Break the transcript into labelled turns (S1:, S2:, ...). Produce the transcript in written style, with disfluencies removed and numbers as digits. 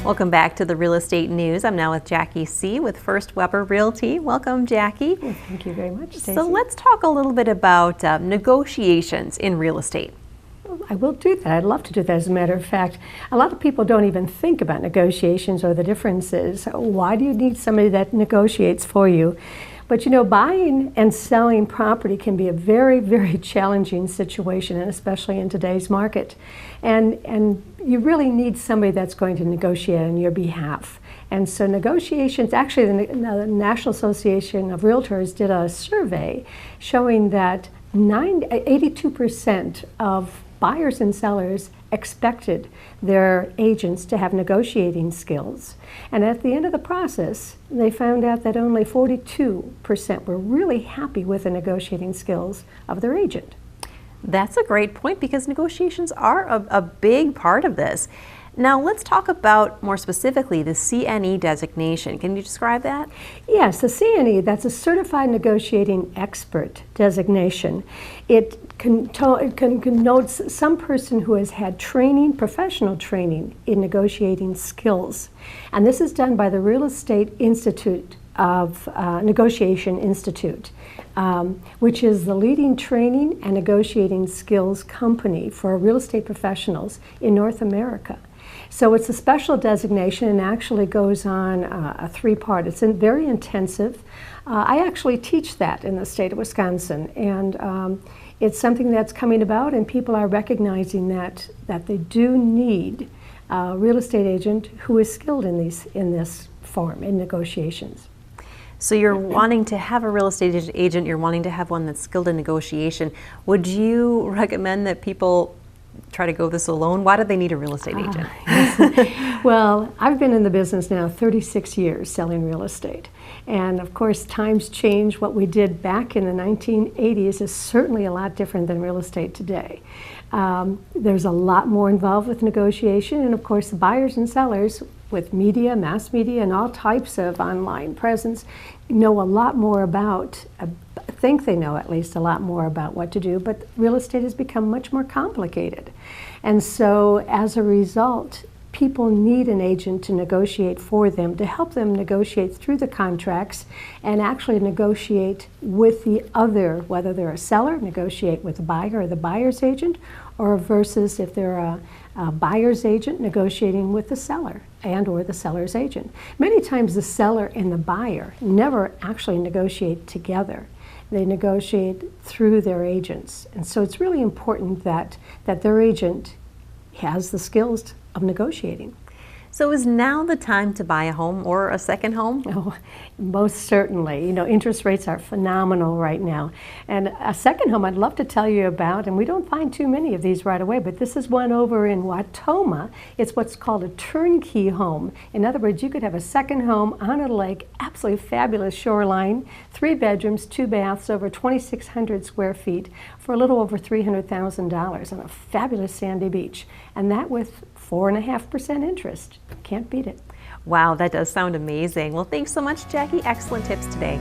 S1: Welcome back to the Real Estate News. I'm now with Jacci C. with First Weber Realty. Welcome, Jacci.
S2: Well, thank you very much, Stacey.
S1: So let's talk a little bit about negotiations in real estate.
S2: I will do that. I'd love to do that. As a matter of fact, a lot of people don't even think about negotiations or the differences. Why do you need somebody that negotiates for you? But you know, buying and selling property can be a very, very challenging situation, and especially in today's market. And you really need somebody that's going to negotiate on your behalf. And so negotiations, actually the National Association of Realtors did a survey showing that 82% of buyers and sellers expected their agents to have negotiating skills. And at the end of the process, they found out that only 42% were really happy with the negotiating skills of their agent.
S1: That's a great point, because negotiations are a big part of this. Now let's talk about more specifically the CNE designation. Can you describe that?
S2: Yes, the CNE, that's a Certified Negotiating Expert designation. It connotes some person who has had training, professional training in negotiating skills. And this is done by the Real Estate Institute of Negotiation Institute, which is the leading training and negotiating skills company for real estate professionals in North America. So it's a special designation and actually goes on a three-part. It's very intensive. I actually teach that in the state of Wisconsin, and it's something that's coming about, and people are recognizing that they do need a real estate agent who is skilled in this form, in negotiations.
S1: So you're wanting to have a real estate agent, you're wanting to have one that's skilled in negotiation. Would you recommend that people try to go this alone? Why do they need a real estate agent?
S2: Yes. Well, I've been in the business now 36 years selling real estate. And of course, times change. What we did back in the 1980s is certainly a lot different than real estate today. There's a lot more involved with negotiation, and of course the buyers and sellers with media, mass media, and all types of online presence know a lot more about, think they know at least a lot more about what to do, but real estate has become much more complicated. And so as a result, people need an agent to negotiate for them, to help them negotiate through the contracts and actually negotiate with the other, whether they're a seller, negotiate with the buyer or the buyer's agent, or versus if they're a buyer's agent, negotiating with the seller and or the seller's agent. Many times the seller and the buyer never actually negotiate together. They negotiate through their agents. And so it's really important that their agent has the skills of negotiating.
S1: So is now the time to buy a home or a second home?
S2: Oh, most certainly. You know, interest rates are phenomenal right now. And a second home I'd love to tell you about, and we don't find too many of these right away, but this is one over in Watoma. It's what's called a turnkey home. In other words, you could have a second home on a lake, absolutely fabulous shoreline, 3 bedrooms, 2 baths, over 2,600 square feet for a little over $300,000 on a fabulous sandy beach. And that with 4.5% interest. Can't beat it.
S1: Wow, that does sound amazing. Well, thanks so much, Jacci. Excellent tips today.